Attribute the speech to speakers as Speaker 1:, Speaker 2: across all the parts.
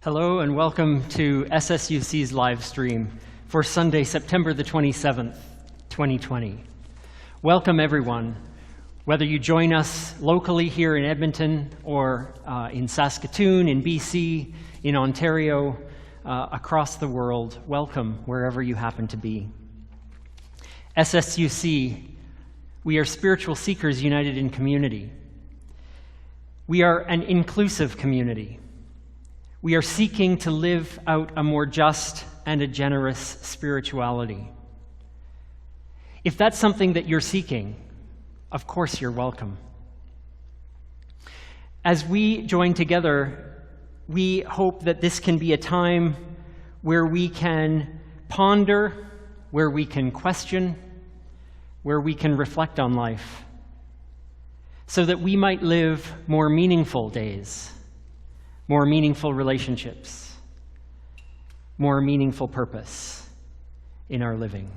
Speaker 1: Hello and welcome to SSUC's live stream for Sunday, September the 27th, 2020. Welcome everyone, whether you join us locally here in Edmonton or in Saskatoon, in BC, in Ontario, across the world. Welcome wherever you happen to be. SSUC, we are spiritual seekers united in community. We are an inclusive community. We are seeking to live out a more just and a generous spirituality. If that's something that you're seeking, of course you're welcome. As we join together, we hope that this can be a time where we can ponder, where we can question, where we can reflect on life, so that we might live more meaningful days, more meaningful relationships, more meaningful purpose in our living.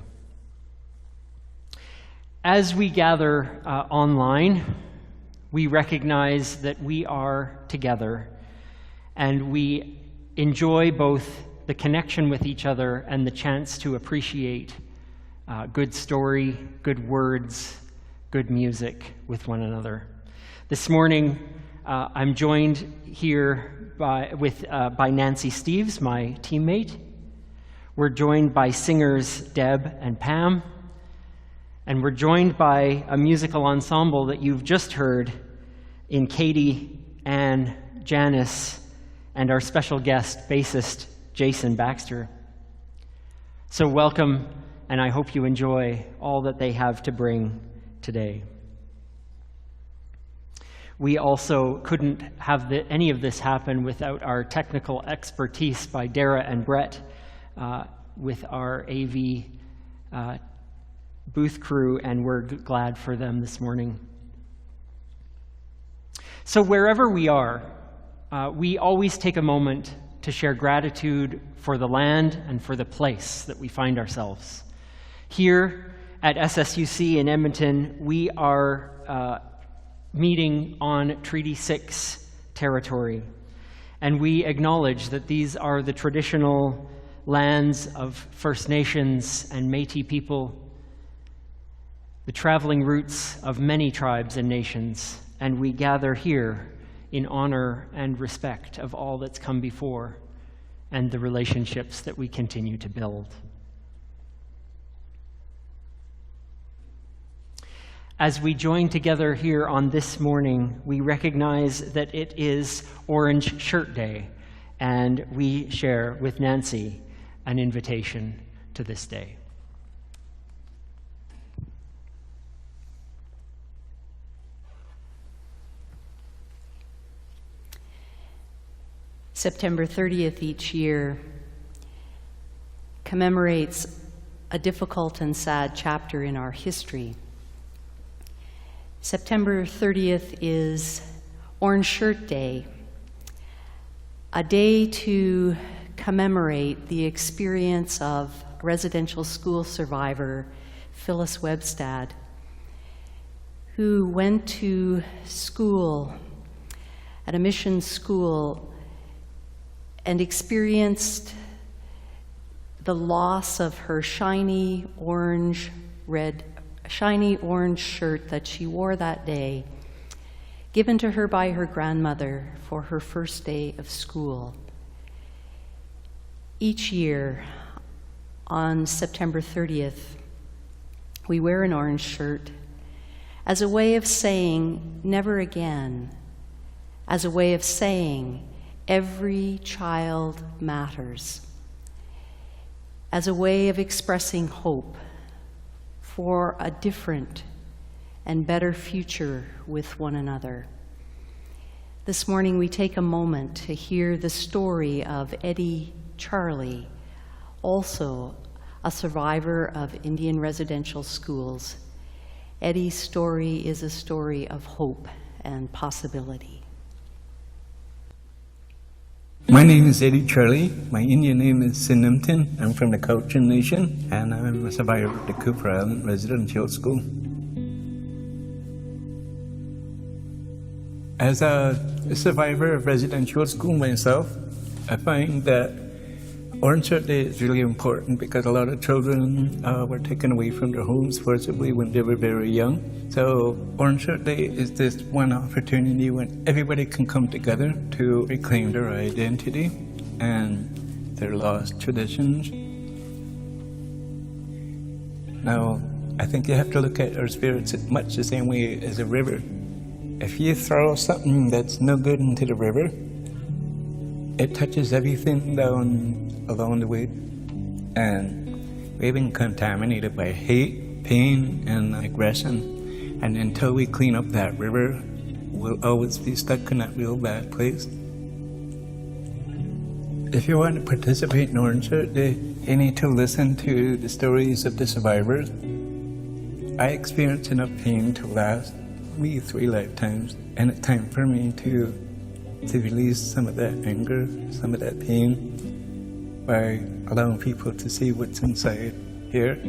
Speaker 1: As we gather online, we recognize that we are together and we enjoy both the connection with each other and the chance to appreciate good story, good words, good music with one another. This morning, I'm joined here by Nancy Steeves, my teammate. We're joined by singers Deb and Pam, and we're joined by a musical ensemble that you've just heard in Katie, Anne, Janice, and our special guest, bassist Jason Baxter. So welcome, and I hope you enjoy all that they have to bring today. We also couldn't have any of this happen without our technical expertise by Dara and Brett with our AV booth crew, and we're glad for them this morning. So wherever we are, we always take a moment to share gratitude for the land and for the place that we find ourselves. Here at SSUC in Edmonton, we are meeting on Treaty 6 territory, and we acknowledge that these are the traditional lands of First Nations and Métis people, the traveling routes of many tribes and nations, and we gather here in honor and respect of all that's come before and the relationships that we continue to build. As we join together here on this morning, we recognize that it is Orange Shirt Day, and we share with Nancy an invitation to this day.
Speaker 2: September 30th each year commemorates a difficult and sad chapter in our history. September 30th is Orange Shirt Day, a day to commemorate the experience of residential school survivor Phyllis Webstad, who went to school at a mission school and experienced the loss of her shiny orange shirt that she wore that day, given to her by her grandmother for her first day of school. Each year, on September 30th, we wear an orange shirt as a way of saying, never again, as a way of saying, every child matters, as a way of expressing hope for a different and better future with one another. This morning we take a moment to hear the story of Eddie Charlie, also a survivor of Indian residential schools. Eddie's story is a story of hope and possibility.
Speaker 3: My name is Eddie Charlie. My Indian name is Sinimtin. I'm from the Caucasian Nation, and I'm a survivor of the Cooper Island Residential School. As a survivor of residential school myself, I find that Orange Shirt Day is really important because a lot of children were taken away from their homes forcibly when they were very young. So Orange Shirt Day is this one opportunity when everybody can come together to reclaim their identity and their lost traditions. Now, I think you have to look at our spirits much the same way as a river. If you throw something that's no good into the river, it touches everything down along the way. And we've been contaminated by hate, pain, and aggression. And until we clean up that river, we'll always be stuck in that real bad place. If you want to participate in Orange Shirt Day, you need to listen to the stories of the survivors. I experienced enough pain to last me 3 lifetimes, and it's time for me to release some of that anger, some of that pain, by allowing people to see what's inside here,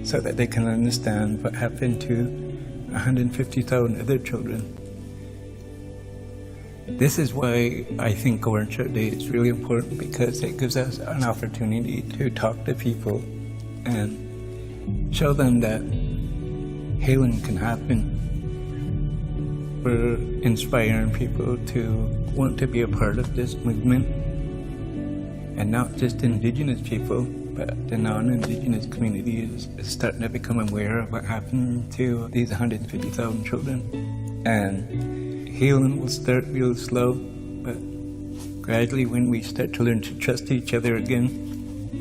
Speaker 3: so that they can understand what happened to 150,000 other children. This is why I think Orange Shirt Day is really important, because it gives us an opportunity to talk to people and show them that healing can happen. We're inspiring people to want to be a part of this movement, and not just Indigenous people, but the non-Indigenous community is starting to become aware of what happened to these 150,000 children. And healing will start real slow, but gradually when we start to learn to trust each other again,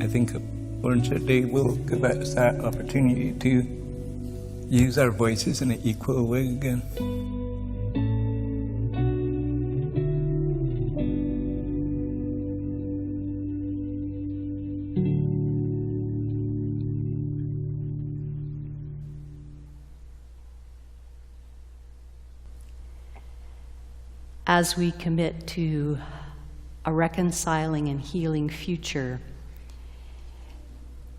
Speaker 3: I think Orange Shirt Day will give us that opportunity to use our voices in an equal way again.
Speaker 2: As we commit to a reconciling and healing future,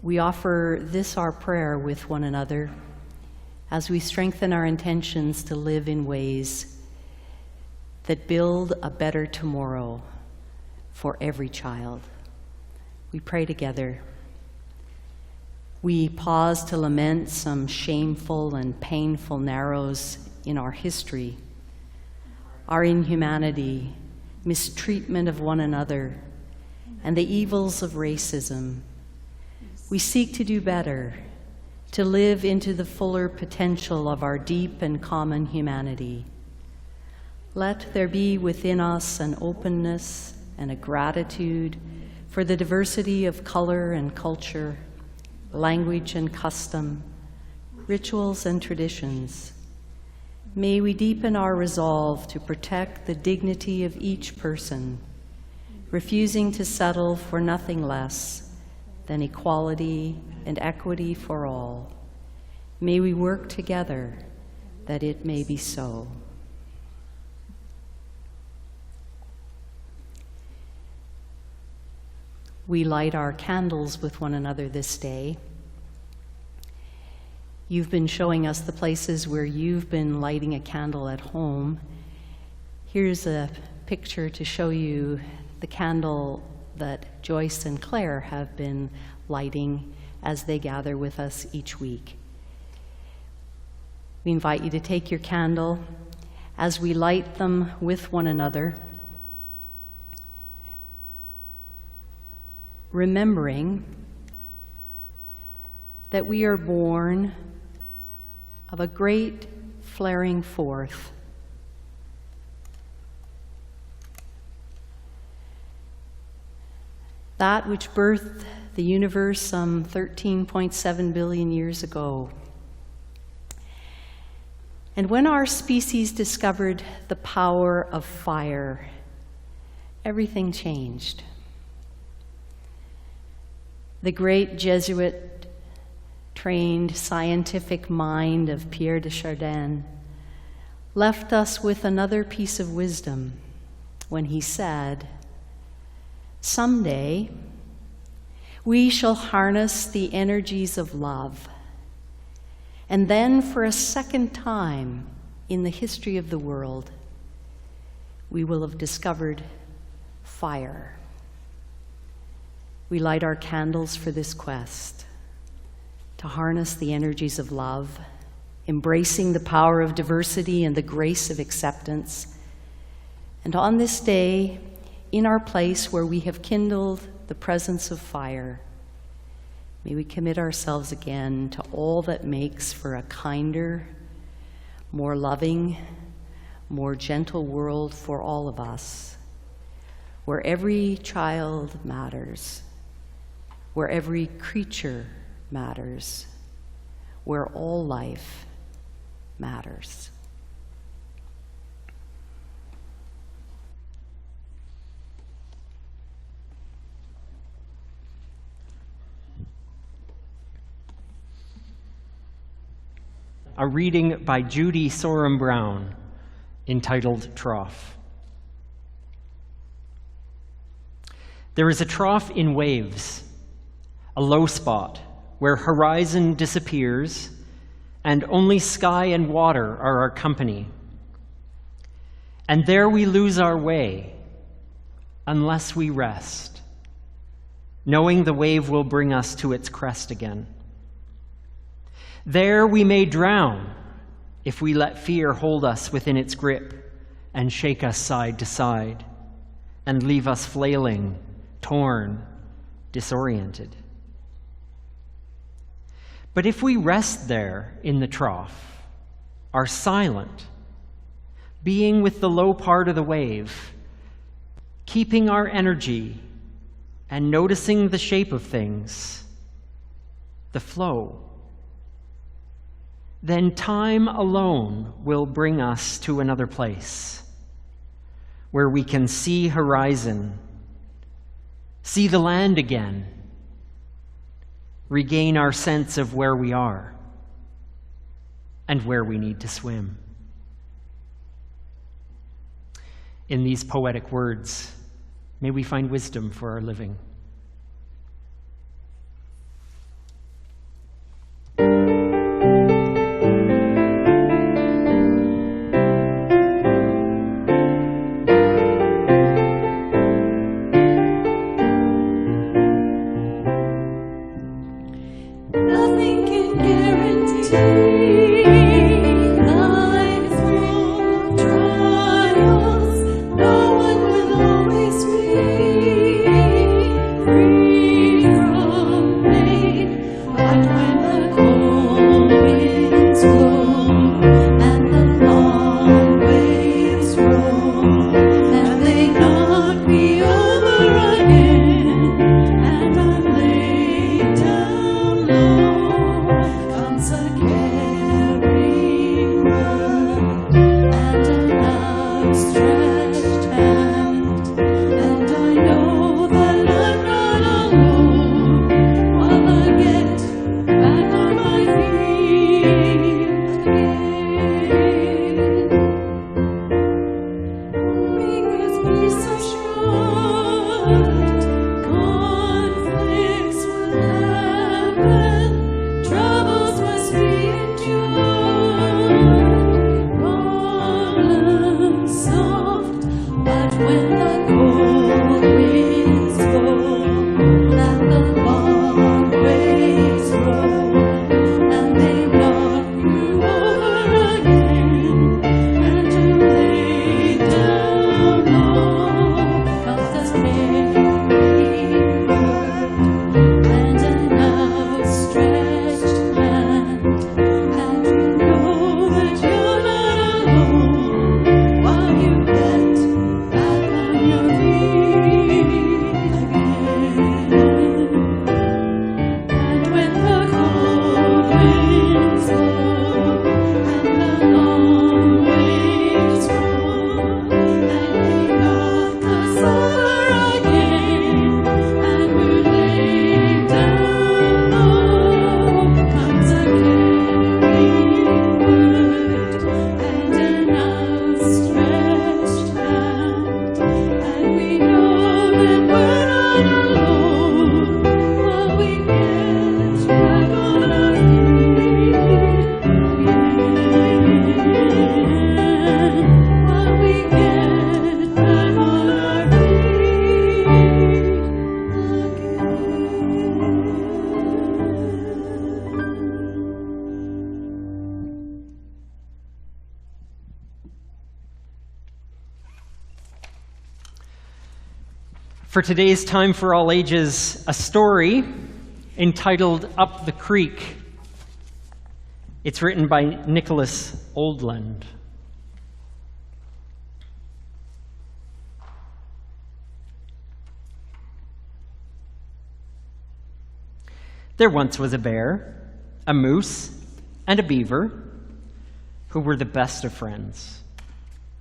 Speaker 2: we offer this our prayer with one another as we strengthen our intentions to live in ways that build a better tomorrow for every child. We pray together. We pause to lament some shameful and painful narrows in our history, our inhumanity, mistreatment of one another, and the evils of racism. We seek to do better, to live into the fuller potential of our deep and common humanity. Let there be within us an openness and a gratitude for the diversity of color and culture, language and custom, rituals and traditions. May we deepen our resolve to protect the dignity of each person, refusing to settle for nothing less than equality and equity for all. May we work together that it may be so. We light our candles with one another this day. You've been showing us the places where you've been lighting a candle at home. Here's a picture to show you the candle that Joyce and Claire have been lighting as they gather with us each week. We invite you to take your candle as we light them with one another, remembering that we are born of a great flaring forth. That which birthed the universe some 13.7 billion years ago. And when our species discovered the power of fire, everything changed. The great Jesuit-trained scientific mind of Pierre de Chardin left us with another piece of wisdom when he said, "Someday, we shall harness the energies of love, and then for a second time in the history of the world, we will have discovered fire. We light our candles for this quest, to harness the energies of love, embracing the power of diversity and the grace of acceptance. And on this day, in our place where we have kindled the presence of fire, may we commit ourselves again to all that makes for a kinder, more loving, more gentle world for all of us, where every child matters, where every creature matters, where all life matters.
Speaker 1: A reading by Judy Sorum Brown entitled Trough. There is a trough in waves, a low spot where horizon disappears and only sky and water are our company. And there we lose our way unless we rest, knowing the wave will bring us to its crest again. There we may drown if we let fear hold us within its grip and shake us side to side and leave us flailing, torn, disoriented. But if we rest there in the trough, are silent, being with the low part of the wave, keeping our energy and noticing the shape of things, the flow, then time alone will bring us to another place where we can see horizon, see the land again, regain our sense of where we are and where we need to swim. In these poetic words, may we find wisdom for our living.
Speaker 4: Down low.
Speaker 1: For today's Time for All Ages, a story entitled Up the Creek. It's written by Nicholas Oldland. There once was a bear, a moose, and a beaver who were the best of friends,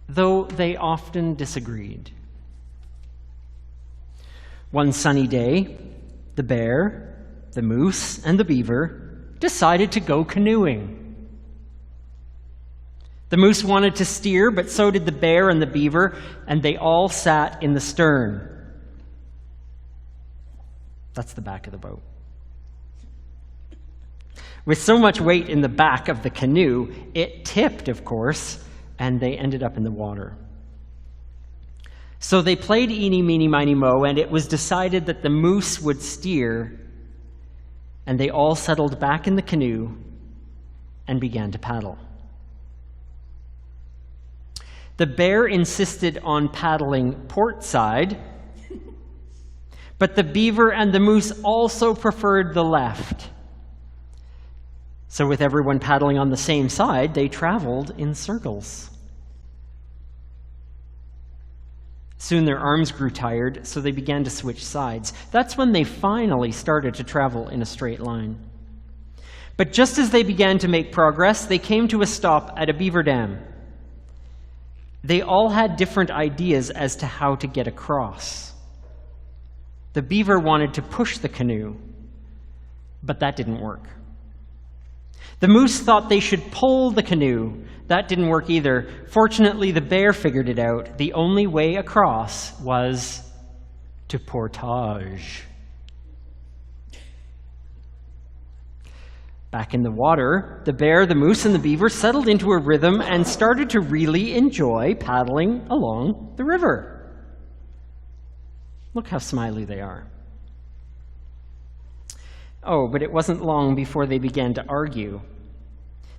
Speaker 1: though they often disagreed. One sunny day, the bear, the moose, and the beaver decided to go canoeing. The moose wanted to steer, but so did the bear and the beaver, and they all sat in the stern. That's the back of the boat. With so much weight in the back of the canoe, it tipped, of course, and they ended up in the water. So they played eeny, meeny, miny, moe, and it was decided that the moose would steer, and they all settled back in the canoe and began to paddle. The bear insisted on paddling port side, but the beaver and the moose also preferred the left. So with everyone paddling on the same side, they traveled in circles. Soon their arms grew tired, so they began to switch sides. That's when they finally started to travel in a straight line. But just as they began to make progress, they came to a stop at a beaver dam. They all had different ideas as to how to get across. The beaver wanted to push the canoe, but that didn't work. The moose thought they should pull the canoe. That didn't work either. Fortunately, the bear figured it out. The only way across was to portage. Back in the water, the bear, the moose, and the beaver settled into a rhythm and started to really enjoy paddling along the river. Look how smiley they are. Oh, but it wasn't long before they began to argue.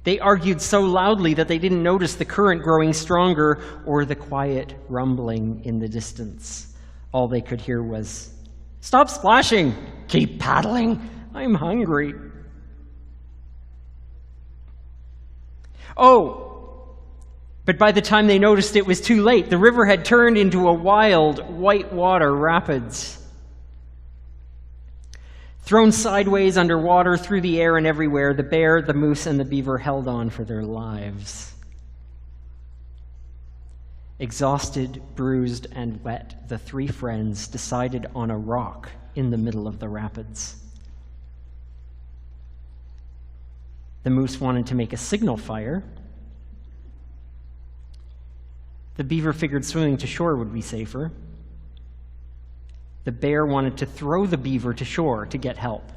Speaker 1: They argued so loudly that they didn't notice the current growing stronger or the quiet rumbling in the distance. All they could hear was, "Stop splashing! Keep paddling! I'm hungry." Oh, but by the time they noticed, it was too late. The river had turned into a wild whitewater rapids. Thrown sideways underwater, through the air and everywhere, the bear, the moose, and the beaver held on for their lives. Exhausted, bruised, and wet, the three friends decided on a rock in the middle of the rapids. The moose wanted to make a signal fire. The beaver figured swimming to shore would be safer. The bear wanted to throw the beaver to shore to get help.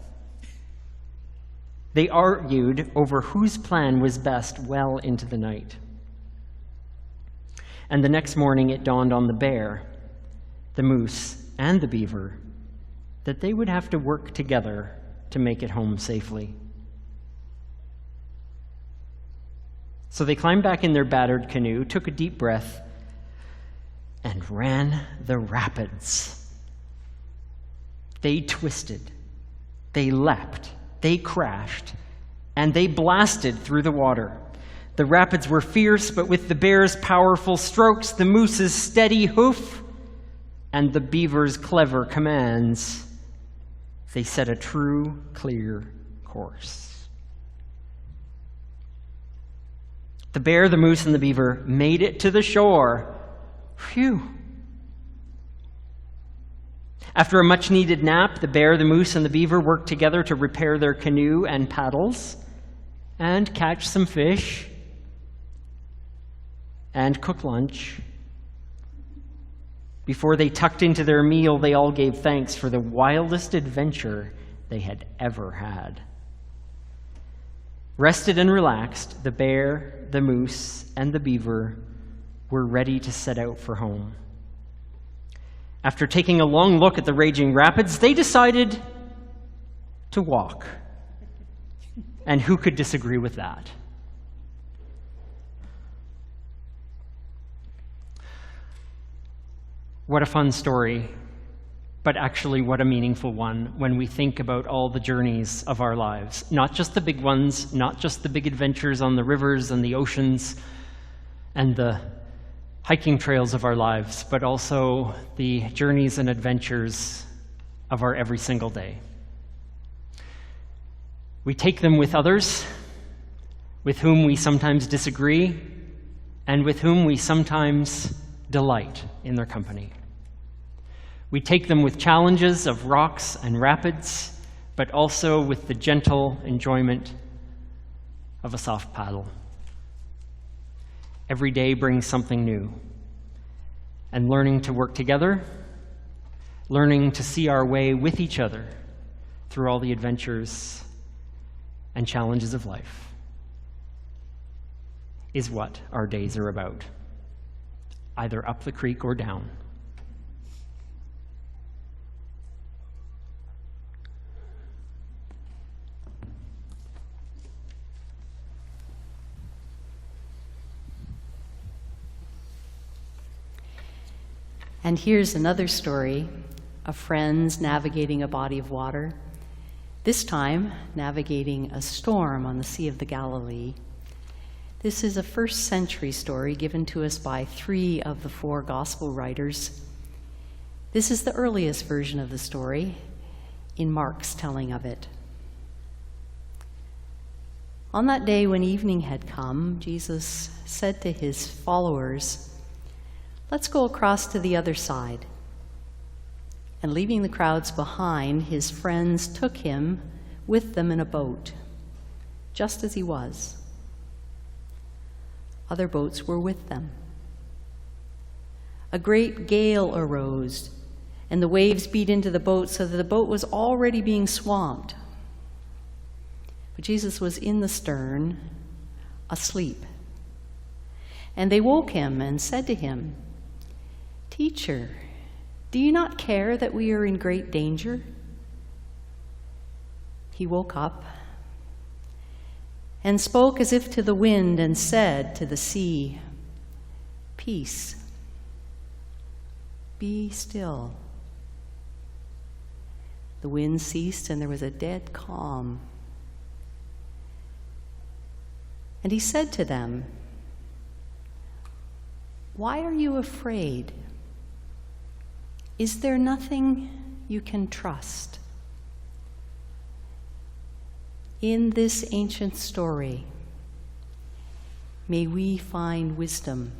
Speaker 1: They argued over whose plan was best well into the night. And the next morning it dawned on the bear, the moose, and the beaver that they would have to work together to make it home safely. So they climbed back in their battered canoe, took a deep breath, and ran the rapids. They twisted, they leapt, they crashed, and they blasted through the water. The rapids were fierce, but with the bear's powerful strokes, the moose's steady hoof, and the beaver's clever commands, they set a true, clear course. The bear, the moose, and the beaver made it to the shore. Phew! After a much-needed nap, the bear, the moose, and the beaver worked together to repair their canoe and paddles, and catch some fish, and cook lunch. Before they tucked into their meal, they all gave thanks for the wildest adventure they had ever had. Rested and relaxed, the bear, the moose, and the beaver were ready to set out for home. After taking a long look at the raging rapids, they decided to walk. And who could disagree with that? What a fun story but actually what a meaningful one when we think about all the journeys of our lives. Not just the big ones, not just the big adventures on the rivers and the oceans and the hiking trails of our lives, but also the journeys and adventures of our every single day. We take them with others, with whom we sometimes disagree, and with whom we sometimes delight in their company. We take them with challenges of rocks and rapids, but also with the gentle enjoyment of a soft paddle. Every day brings something new, and learning to work together, learning to see our way with each other through all the adventures and challenges of life is what our days are about, either up the creek or down.
Speaker 2: And here's another story of friends navigating a body of water, this time navigating a storm on the Sea of the Galilee. This is a first-century story given to us by 3 of the 4 gospel writers. This is the earliest version of the story in Mark's telling of it. On that day when evening had come, Jesus said to his followers, "Let's go across to the other side." And leaving the crowds behind, his friends took him with them in a boat, just as he was. Other boats were with them. A great gale arose, and the waves beat into the boat so that the boat was already being swamped. But Jesus was in the stern, asleep. And they woke him and said to him, "Teacher, do you not care that we are in great danger?" He woke up and spoke as if to the wind and said to the sea, "Peace, be still." The wind ceased and there was a dead calm. And he said to them, "Why are you afraid? Is there nothing you can trust?" In this ancient story, may we find wisdom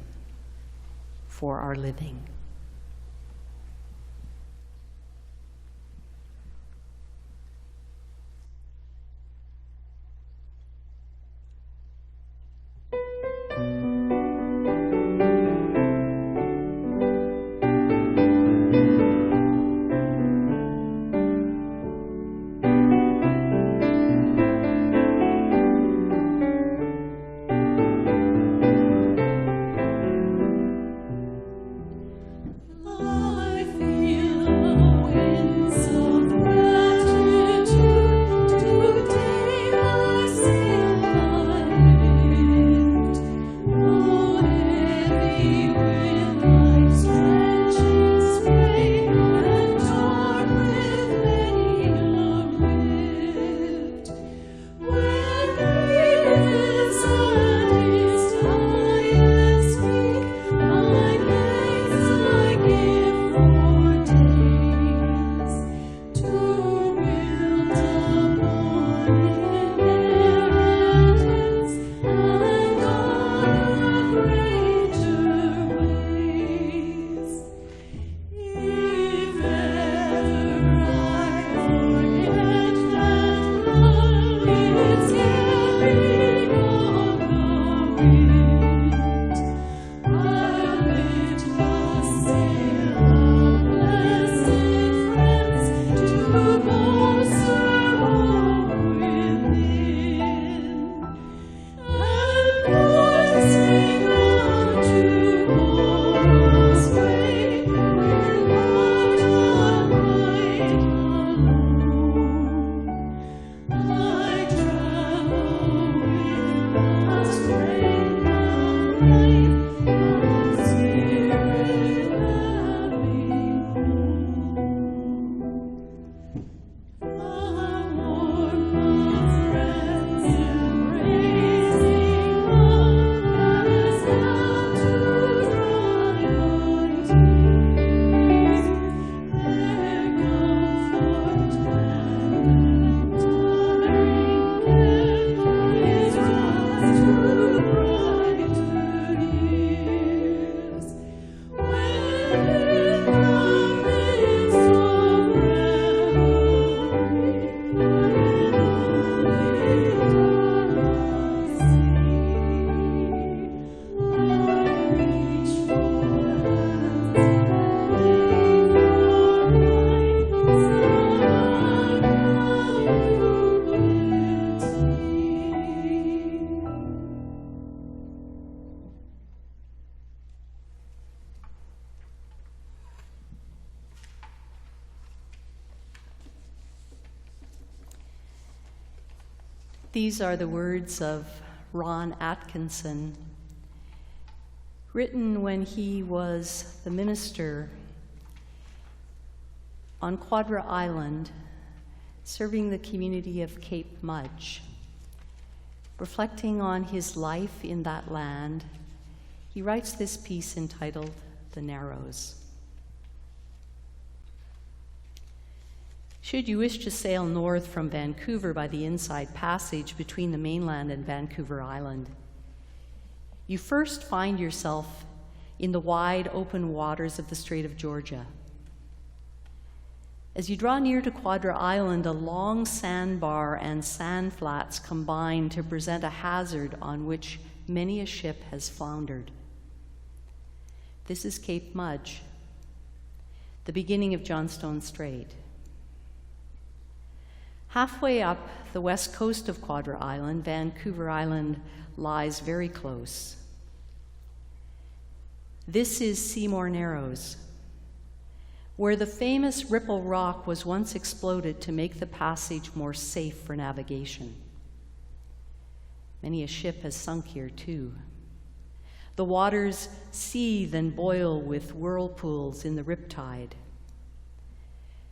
Speaker 2: for our living. These are the words of Ron Atkinson, written when he was the minister on Quadra Island, serving the community of Cape Mudge. Reflecting on his life in that land, he writes this piece entitled The Narrows. Should you wish to sail north from Vancouver by the Inside Passage between the mainland and Vancouver Island, you first find yourself in the wide open waters of the Strait of Georgia. As you draw near to Quadra Island, a long sandbar and sand flats combine to present a hazard on which many a ship has floundered. This is Cape Mudge, the beginning of Johnstone Strait. Halfway up the west coast of Quadra Island, Vancouver Island lies very close. This is Seymour Narrows, where the famous Ripple Rock was once exploded to make the passage more safe for navigation. Many a ship has sunk here too. The waters seethe and boil with whirlpools in the riptide.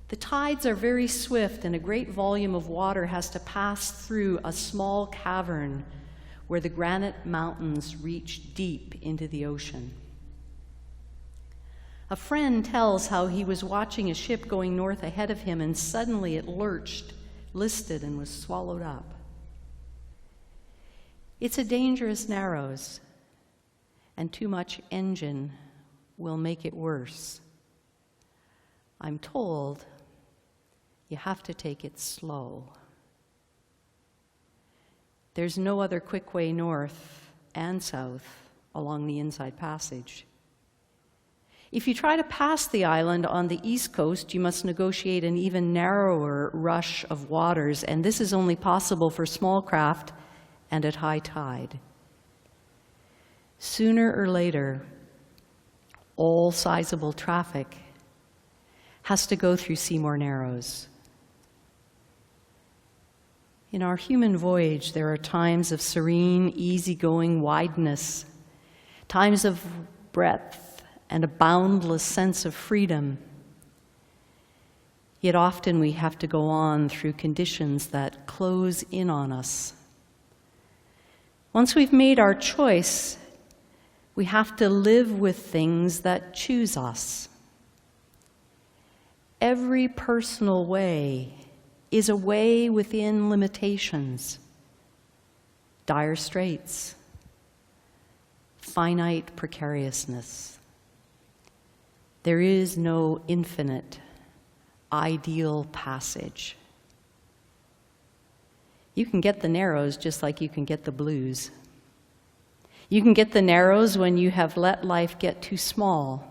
Speaker 2: The tides are very swift, and a great volume of water has to pass through a small cavern where the granite mountains reach deep into the ocean. A friend tells how he was watching a ship going north ahead of him, and suddenly it lurched, listed, and was swallowed up. It's a dangerous Narrows, and too much engine will make it worse. I'm told you have to take it slow. There's no other quick way north and south along the Inside Passage. If you try to pass the island on the east coast, you must negotiate an even narrower rush of waters, and this is only possible for small craft and at high tide. Sooner or later, all sizable traffic has to go through Seymour Narrows. In our human voyage, there are times of serene, easygoing wideness, times of breadth, and a boundless sense of freedom. Yet often we have to go on through conditions that close in on us. Once we've made our choice, we have to live with things that choose us. Every personal way is a way within limitations, dire straits, finite precariousness. There is no infinite, ideal passage. You can get the Narrows just like you can get the blues. You can get the Narrows when you have let life get too small,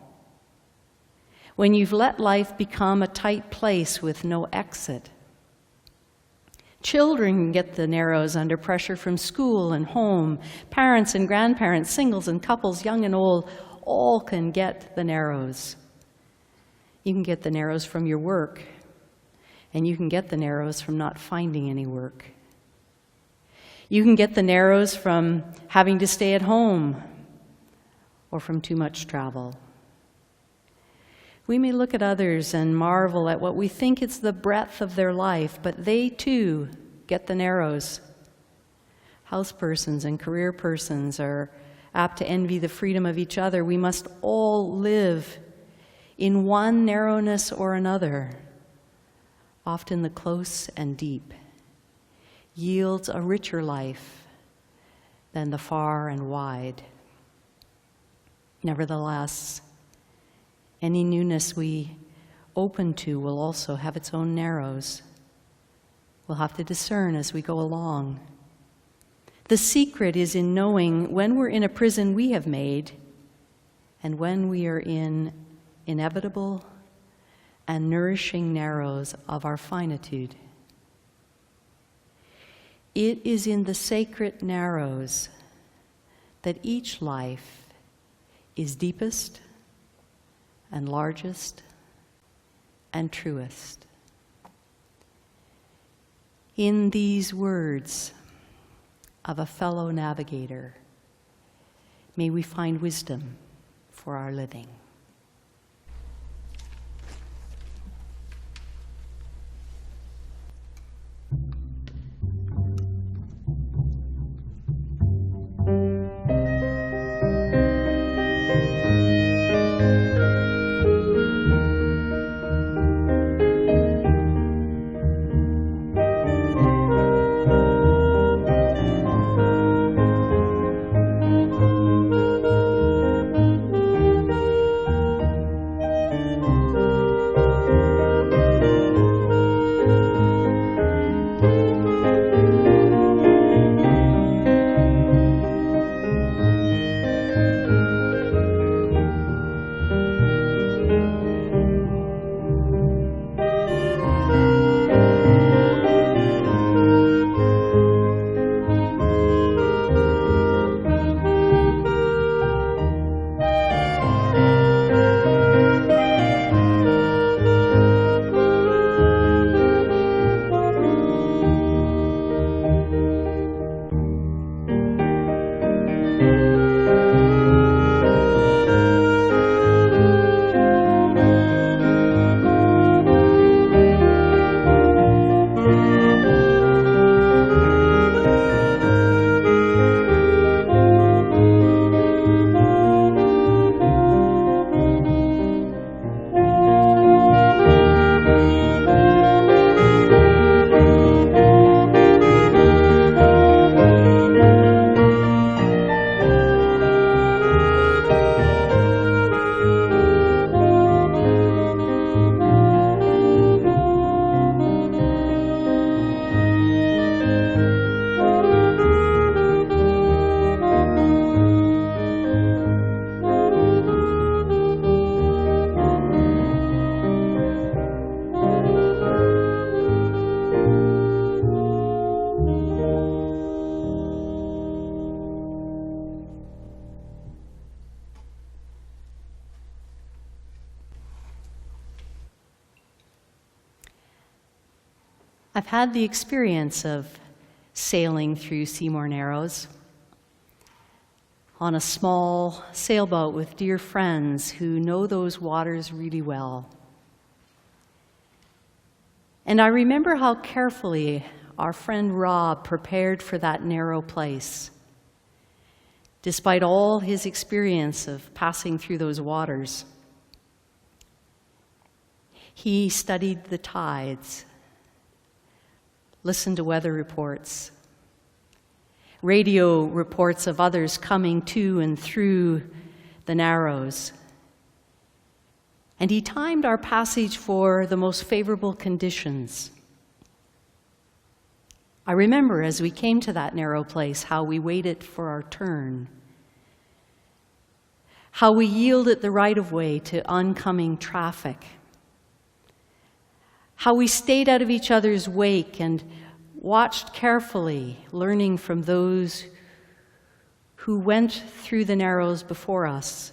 Speaker 2: when you've let life become a tight place with no exit. Children can get the Narrows under pressure from school and home. Parents and grandparents, singles and couples, young and old, all can get the Narrows. You can get the Narrows from your work, and you can get the Narrows from not finding any work. You can get the Narrows from having to stay at home or from too much travel. We may look at others and marvel at what we think is the breadth of their life, but they too get the Narrows. Housepersons and career persons are apt to envy the freedom of each other. We must all live in one narrowness or another. Often the close and deep yields a richer life than the far and wide. Nevertheless, any newness we open to will also have its own Narrows. We'll have to discern as we go along. The secret is in knowing when we're in a prison we have made and when we are in inevitable and nourishing Narrows of our finitude. It is in the sacred Narrows that each life is deepest and largest and truest. In these words, of a fellow navigator. May we find wisdom for our living. I've had the experience of sailing through Seymour Narrows on a small sailboat with dear friends who know those waters really well. And I remember how carefully our friend Rob prepared for that narrow place. Despite all his experience of passing through those waters, he studied the tides, listened to weather reports, radio reports of others coming to and through the Narrows. And he timed our passage for the most favorable conditions. I remember as we came to that narrow place how we waited for our turn, how we yielded the right-of-way to oncoming traffic, how we stayed out of each other's wake and watched carefully, learning from those who went through the Narrows before us.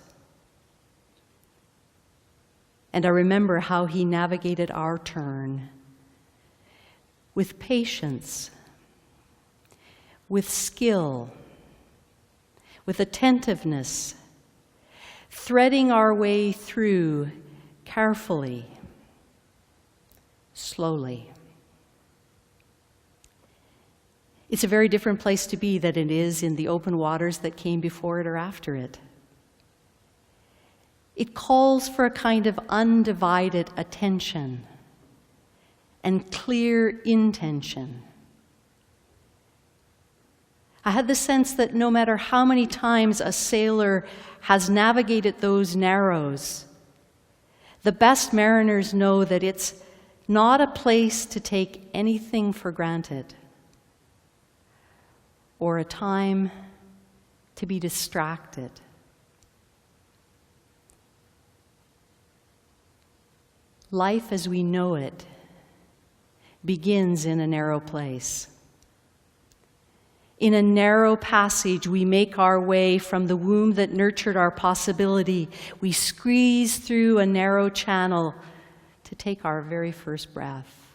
Speaker 2: And I remember how he navigated our turn with patience, with skill, with attentiveness, threading our way through carefully, slowly. It's a very different place to be than it is in the open waters that came before it or after it. It calls for a kind of undivided attention and clear intention. I had the sense that no matter how many times a sailor has navigated those narrows, the best mariners know that it's not a place to take anything for granted or a time to be distracted. Life as we know it begins in a narrow place. In a narrow passage, we make our way from the womb that nurtured our possibility. We squeeze through a narrow channel to take our very first breath.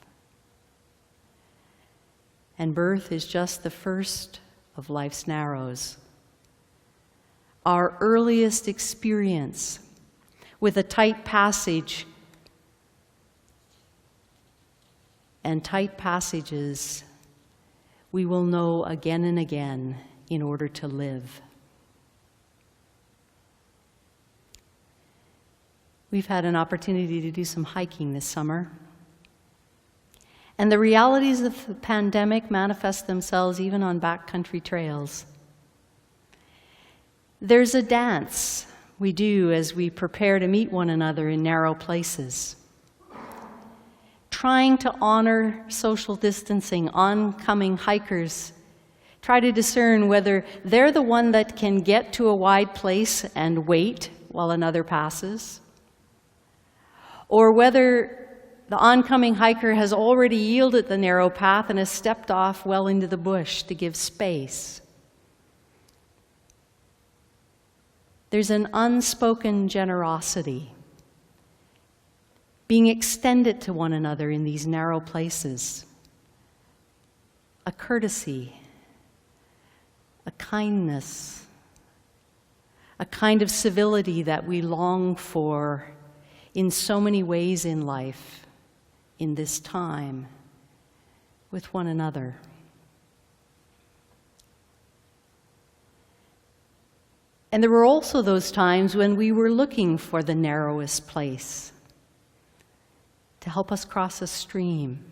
Speaker 2: And birth is just the first of life's narrows. Our earliest experience with a tight passage and tight passages we will know again and again in order to live. We've had an opportunity to do some hiking this summer. And the realities of the pandemic manifest themselves even on backcountry trails. There's a dance we do as we prepare to meet one another in narrow places. Trying to honor social distancing, oncoming hikers try to discern whether they're the one that can get to a wide place and wait while another passes, or whether the oncoming hiker has already yielded the narrow path and has stepped off well into the bush to give space. There's an unspoken generosity being extended to one another in these narrow places. A courtesy, a kindness, a kind of civility that we long for in so many ways in life, in this time, with one another. And there were also those times when we were looking for the narrowest place to help us cross a stream,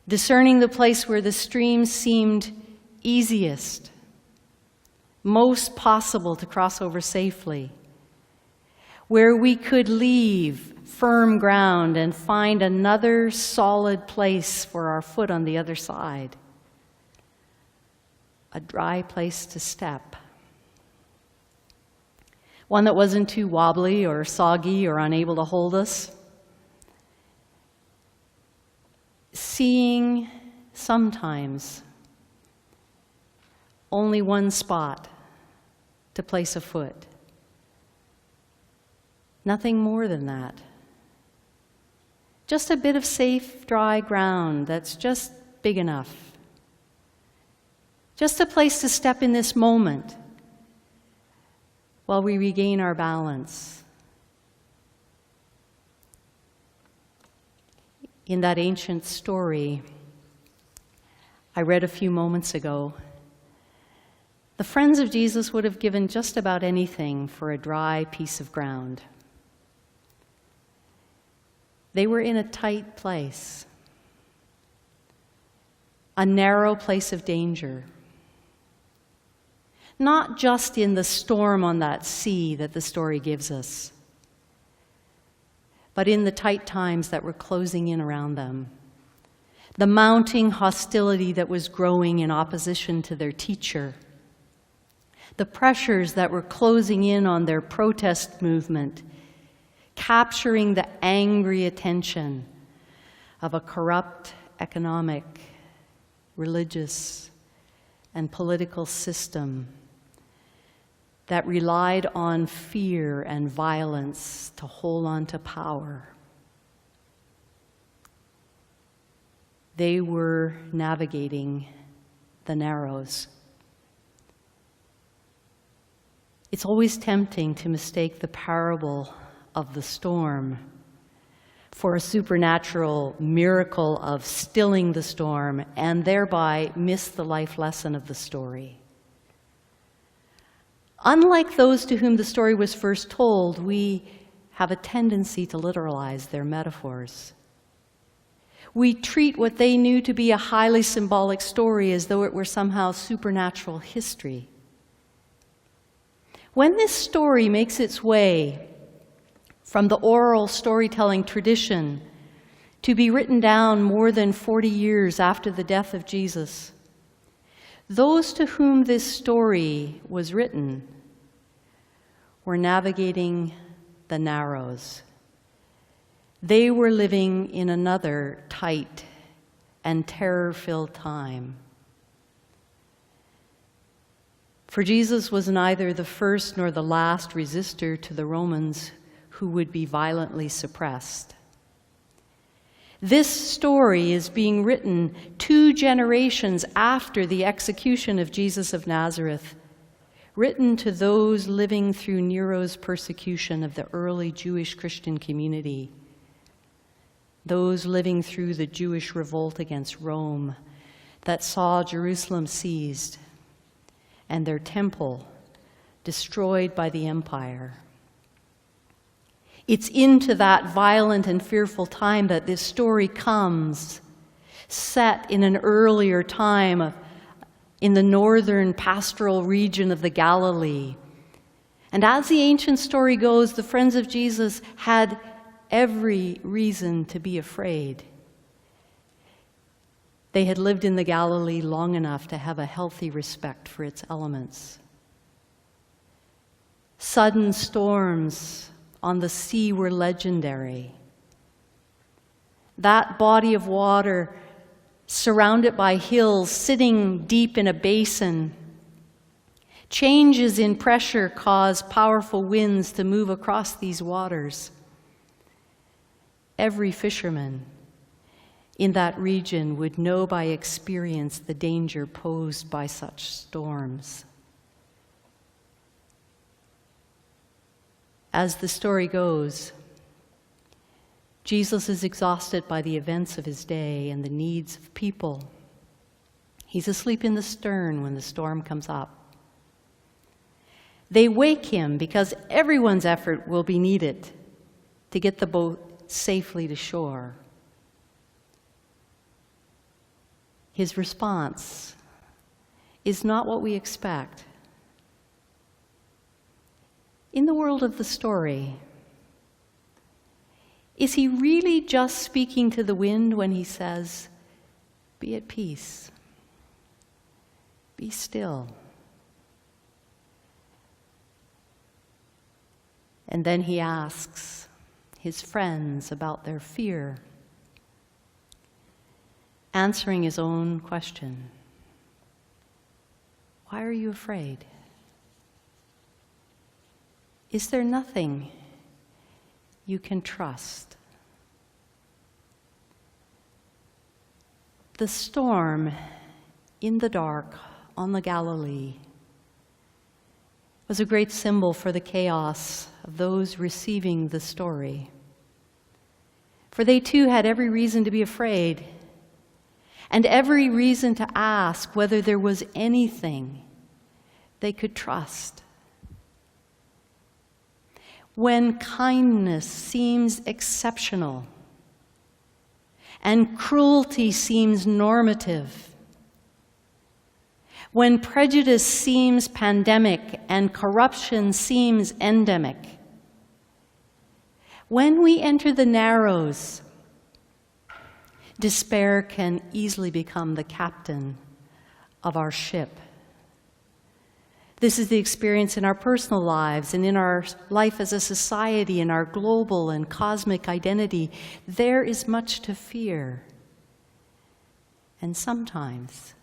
Speaker 2: discerning the place where the stream seemed easiest, most possible to cross over safely, where we could leave firm ground and find another solid place for our foot on the other side, a dry place to step, one that wasn't too wobbly or soggy or unable to hold us. Seeing sometimes only one spot to place a foot. Nothing more than that. Just a bit of safe, dry ground that's just big enough. Just a place to step in this moment while we regain our balance. In that ancient story I read a few moments ago, the friends of Jesus would have given just about anything for a dry piece of ground. They were in a tight place, a narrow place of danger. Not just in the storm on that sea that the story gives us, but in the tight times that were closing in around them. The mounting hostility that was growing in opposition to their teacher. The pressures that were closing in on their protest movement, capturing the angry attention of a corrupt economic, religious, and political system that relied on fear and violence to hold on to power. They were navigating the narrows. It's always tempting to mistake the parable of the storm for a supernatural miracle of stilling the storm and thereby miss the life lesson of the story. Unlike those to whom the story was first told, we have a tendency to literalize their metaphors. We treat what they knew to be a highly symbolic story as though it were somehow supernatural history. When this story makes its way from the oral storytelling tradition to be written down more than 40 years after the death of Jesus, those to whom this story was written were navigating the narrows. They were living in another tight and terror-filled time. For Jesus was neither the first nor the last resistor to the Romans who would be violently suppressed. This story is being written 2 generations after the execution of Jesus of Nazareth, written to those living through Nero's persecution of the early Jewish Christian community, those living through the Jewish revolt against Rome that saw Jerusalem seized and their temple destroyed by the empire. It's into that violent and fearful time that this story comes, set in an earlier time in the northern pastoral region of the Galilee. And as the ancient story goes, the friends of Jesus had every reason to be afraid. They had lived in the Galilee long enough to have a healthy respect for its elements. Sudden storms on the sea were legendary. That body of water, surrounded by hills, sitting deep in a basin, changes in pressure cause powerful winds to move across these waters. Every fisherman in that region would know by experience the danger posed by such storms. As the story goes, Jesus is exhausted by the events of his day and the needs of people. He's asleep in the stern when the storm comes up. They wake him because everyone's effort will be needed to get the boat safely to shore. His response is not what we expect. In the world of the story, is he really just speaking to the wind when he says, "Be at peace, be still"? And then he asks his friends about their fear, answering his own question. Why are you afraid? Is there nothing you can trust? The storm in the dark on the Galilee was a great symbol for the chaos of those receiving the story. For they too had every reason to be afraid, and every reason to ask whether there was anything they could trust. When kindness seems exceptional and cruelty seems normative, when prejudice seems pandemic and corruption seems endemic, when we enter the Narrows, despair can easily become the captain of our ship. This is the experience in our personal lives and in our life as a society, in our global and cosmic identity. There is much to fear. And sometimes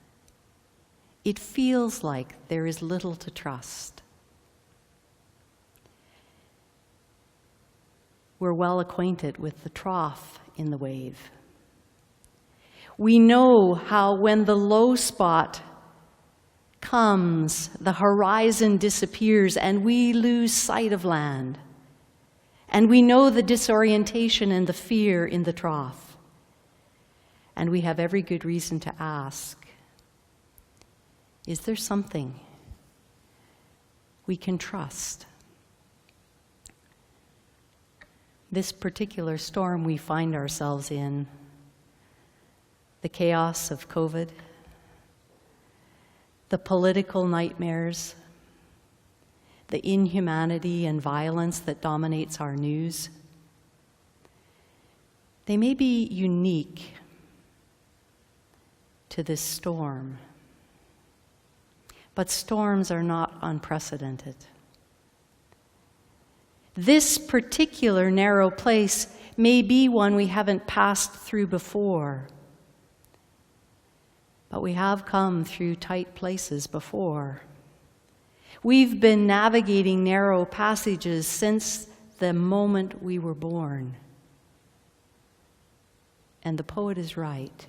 Speaker 2: it feels like there is little to trust. We're well acquainted with the trough in the wave. We know how when the low spot comes, the horizon disappears and we lose sight of land. And we know the disorientation and the fear in the trough. And we have every good reason to ask, is there something we can trust? This particular storm we find ourselves in, the chaos of COVID, the political nightmares, the inhumanity and violence that dominates our news, they may be unique to this storm, but storms are not unprecedented. This particular narrow place may be one we haven't passed through before, but we have come through tight places before. We've been navigating narrow passages since the moment we were born. And the poet is right.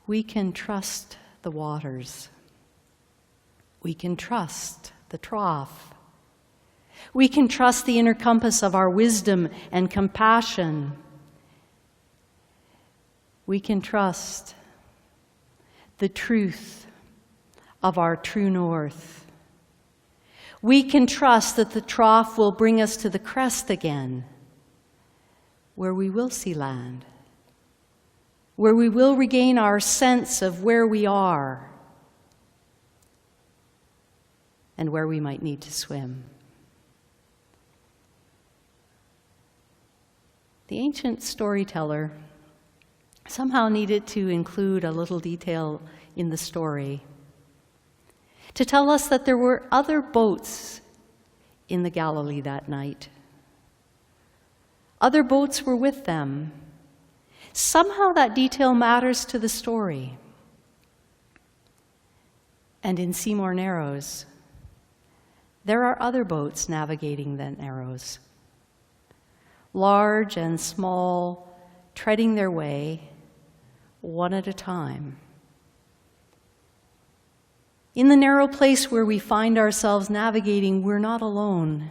Speaker 2: We can trust the waters. We can trust the trough. We can trust the inner compass of our wisdom and compassion. We can trust the truth of our true north. We can trust that the trough will bring us to the crest again, where we will see land, where we will regain our sense of where we are and where we might need to swim. The ancient storyteller somehow needed to include a little detail in the story to tell us that there were other boats in the Galilee that night. Other boats were with them. Somehow that detail matters to the story. And in Seymour Narrows, there are other boats navigating the Narrows, large and small, treading their way, one at a time. In the narrow place where we find ourselves navigating, we're not alone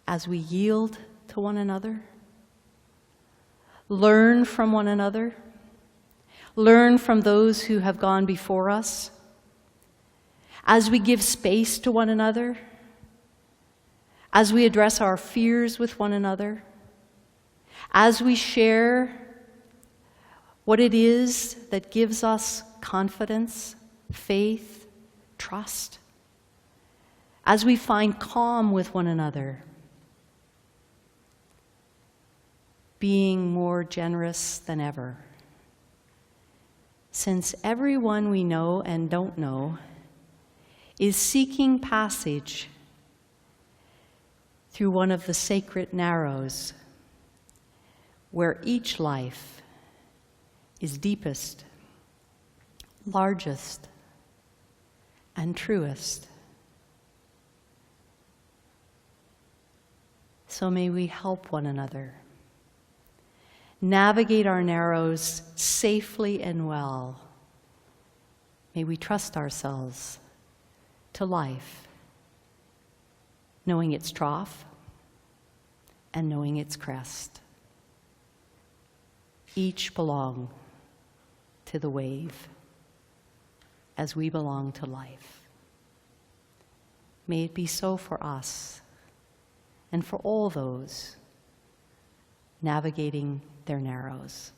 Speaker 2: as we yield to one another, learn from one another, learn from those who have gone before us, as we give space to one another, as we address our fears with one another, as we share what it is that gives us confidence, faith, trust, as we find calm with one another, being more generous than ever. Since everyone we know and don't know is seeking passage through one of the sacred narrows, where each life is deepest, largest, and truest. So may we help one another navigate our narrows safely and well. May we trust ourselves to life, knowing its trough and knowing its crest. Each belong to the wave as we belong to life. May it be so for us and for all those navigating their narrows.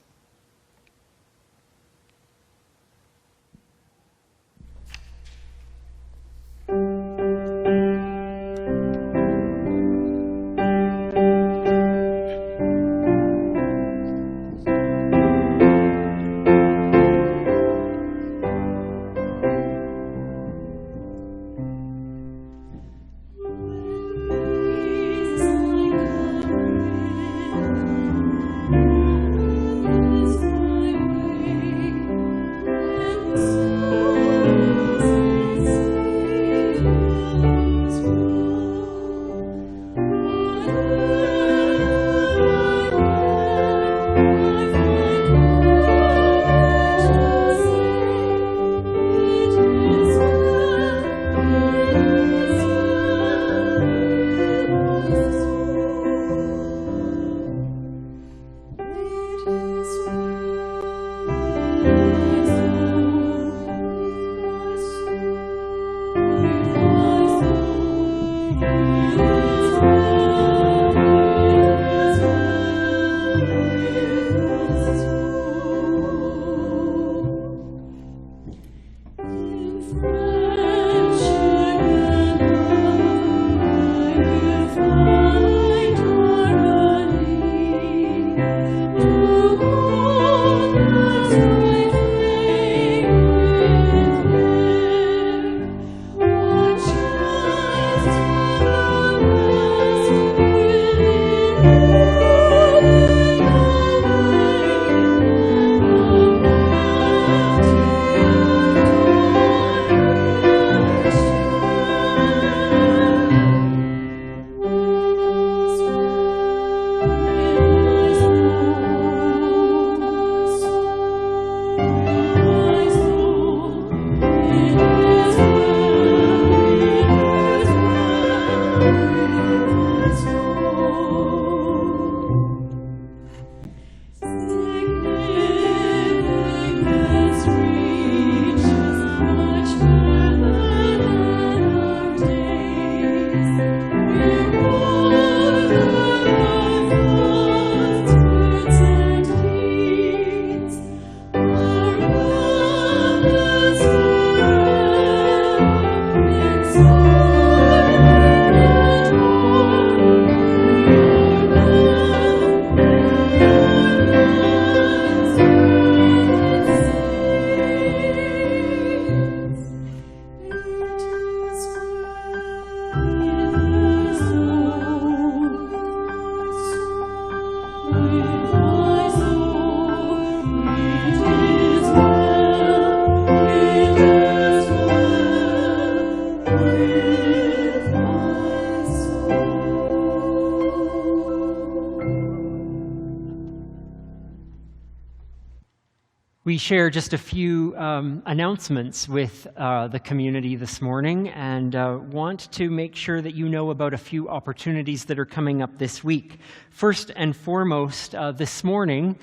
Speaker 1: We share just a few announcements with the community this morning, and want to make sure that you know about a few opportunities that are coming up this week. First and foremost, this morning,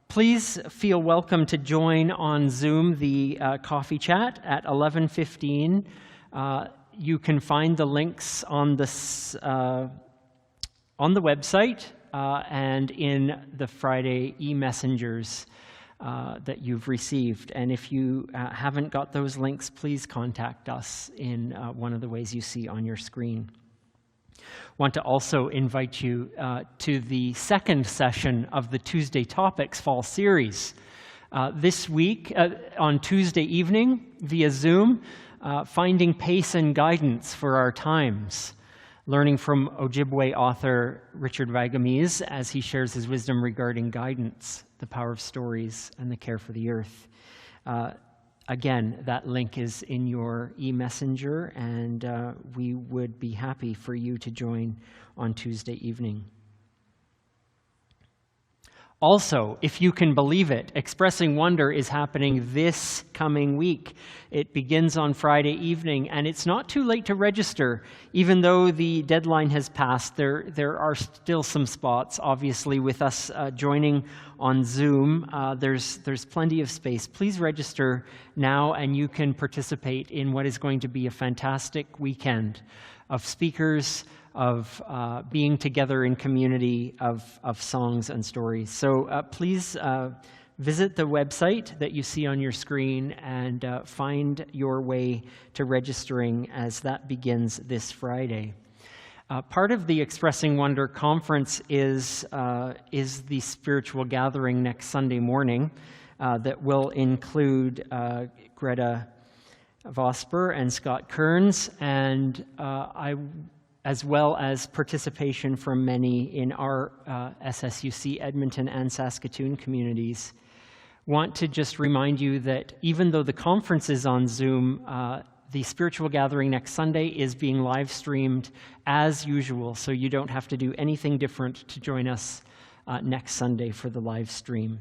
Speaker 1: please feel welcome to join on Zoom the coffee chat at 11:15. You can find the links on this on the website and in the Friday e-messengers that you've received. And if you haven't got those links, please contact us in one of the ways you see on your screen. Want to also invite you to the second session of the Tuesday Topics Fall Series. This week, on Tuesday evening, via Zoom, Finding Pace and Guidance for Our Times, learning from Ojibwe author Richard Wagamese as he shares his wisdom regarding guidance, the power of stories, and the care for the earth. Again, that link is in your e-messenger, and we would be happy for you to join on Tuesday evening. Also, if you can believe it, Expressing Wonder is happening this coming week. It begins on Friday evening, and it's not too late to register. Even though the deadline has passed, there are still some spots. Obviously, with us joining on Zoom, there's plenty of space. Please register now, and you can participate in what is going to be a fantastic weekend of speakers, of being together in community, of songs and stories. So please visit the website that you see on your screen and find your way to registering as that begins this Friday. Part of the Expressing Wonder conference is the spiritual gathering next Sunday morning that will include Greta Vosper and Scott Kearns, and as well as participation from many in our SSUC Edmonton and Saskatoon communities. Want to just remind you that even though the conference is on Zoom, the spiritual gathering next Sunday is being live streamed as usual, so you don't have to do anything different to join us next Sunday for the live stream.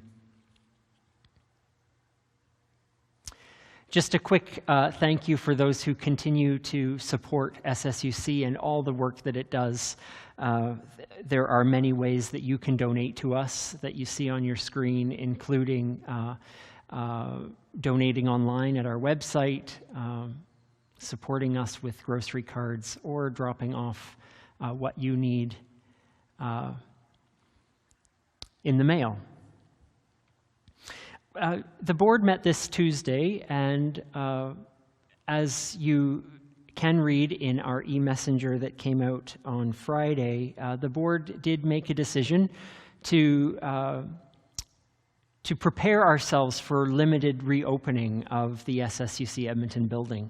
Speaker 1: Just a quick thank you for those who continue to support SSUC and all the work that it does. There are many ways that you can donate to us that you see on your screen, including donating online at our website, supporting us with grocery cards, or dropping off what you need in the mail. The board met this Tuesday, and as you can read in our e-messenger that came out on Friday, the board did make a decision to prepare ourselves for limited reopening of the SSUC Edmonton building.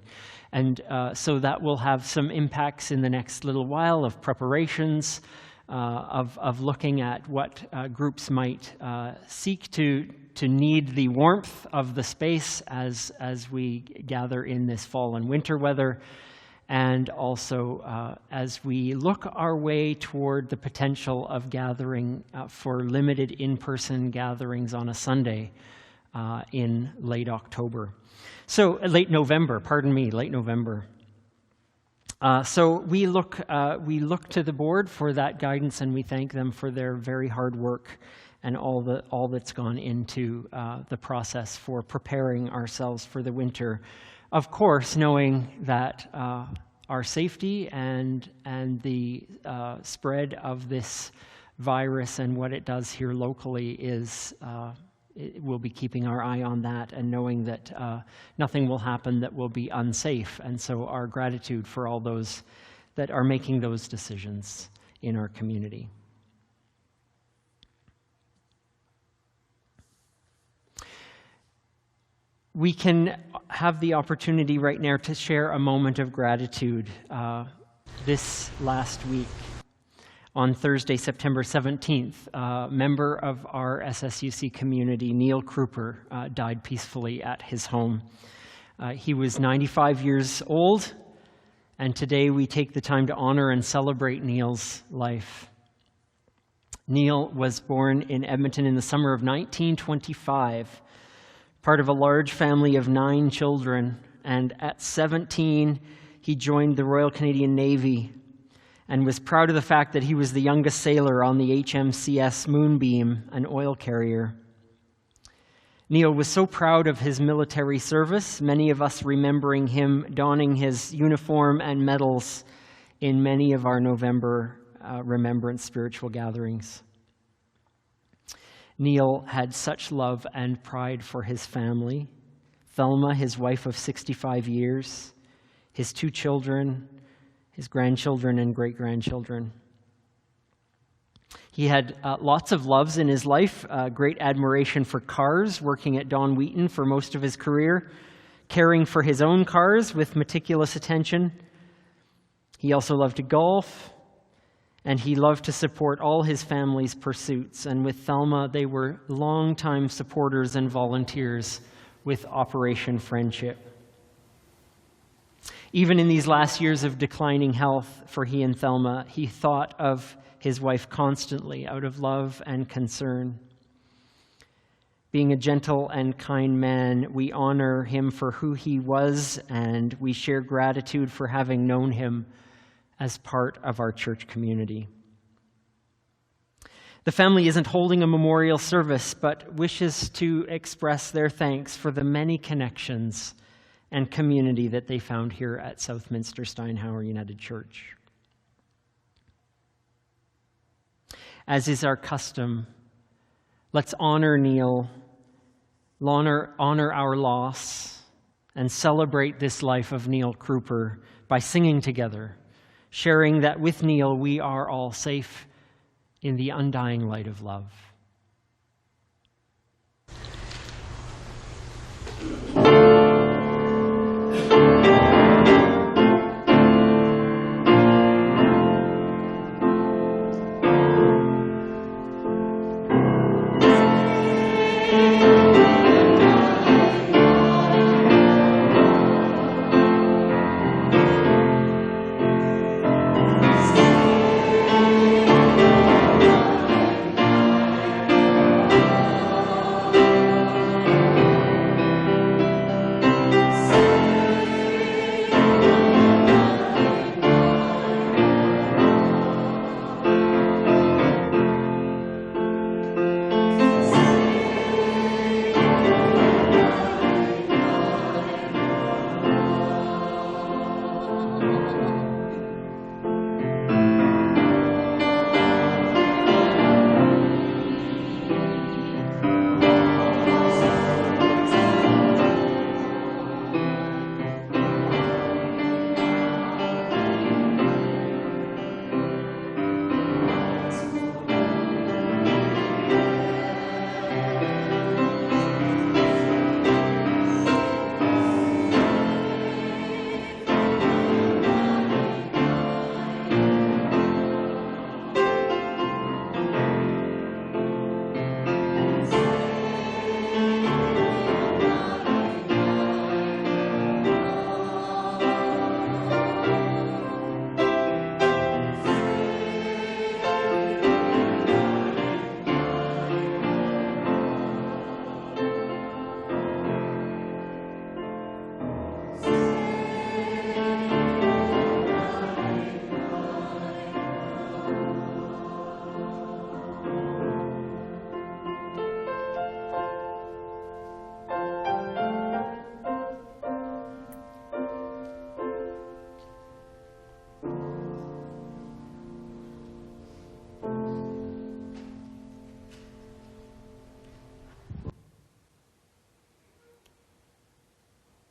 Speaker 1: And so that will have some impacts in the next little while of preparations, of looking at what groups might seek to need the warmth of the space as we gather in this fall and winter weather, and also as we look our way toward the potential of gathering for limited in-person gatherings on a Sunday in late November. So we look to the board for that guidance, and we thank them for their very hard work and all that's gone into the process for preparing ourselves for the winter. Of course, knowing that our safety and the spread of this virus and what it does here locally is, we'll be keeping our eye on that, and knowing that nothing will happen that will be unsafe. And so our gratitude for all those that are making those decisions in our community. We can have the opportunity right now to share a moment of gratitude. This last week, on Thursday, September 17th, a member of our SSUC community, Neil Kruper, died peacefully at his home. He was 95 years old, and today we take the time to honor and celebrate Neil's life. Neil was born in Edmonton in the summer of 1925, part of a large family of 9 children, and at 17, he joined the Royal Canadian Navy and was proud of the fact that he was the youngest sailor on the HMCS Moonbeam, an oil carrier. Neil was so proud of his military service, many of us remembering him donning his uniform and medals in many of our November Remembrance spiritual gatherings. Neil had such love and pride for his family. Thelma, his wife of 65 years, his 2 children, his grandchildren and great-grandchildren. He had lots of loves in his life, great admiration for cars, working at Don Wheaton for most of his career, caring for his own cars with meticulous attention. He also loved to golf, and he loved to support all his family's pursuits. And with Thelma, they were longtime supporters and volunteers with Operation Friendship. Even in these last years of declining health for he and Thelma, he thought of his wife constantly out of love and concern. Being a gentle and kind man, we honor him for who he was, and we share gratitude for having known him as part of our church community. The family isn't holding a memorial service, but wishes to express their thanks for the many connections and community that they found here at Southminster Steinhauer United Church. As is our custom, let's honor Neil, honor our loss, and celebrate this life of Neil Kruper by singing together, sharing that with Neil we are all safe in the undying light of love.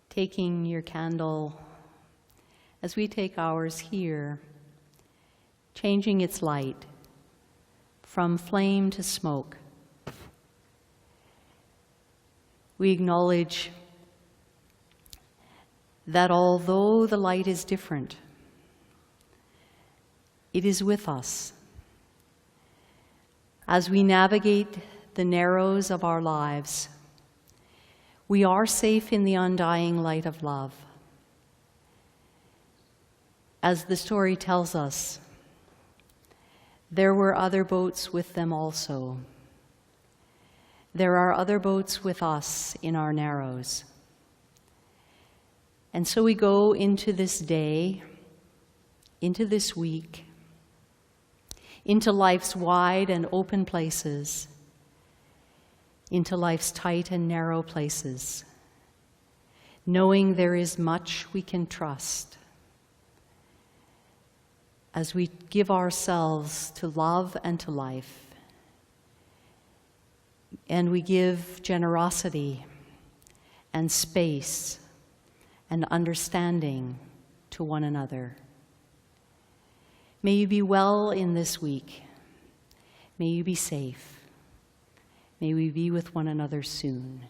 Speaker 2: Taking your candle, as we take ours here, changing its light from flame to smoke. We acknowledge that although the light is different, it is with us as we navigate the narrows of our lives. We are safe in the undying light of love. As the story tells us, There were other boats with them also. There are other boats with us in our narrows. And so we go into this day, into this week, into life's wide and open places, into life's tight and narrow places, knowing there is much we can trust as we give ourselves to love and to life. And we give generosity and space and understanding to one another. May you be well in this week. May you be safe. May we be with one another soon.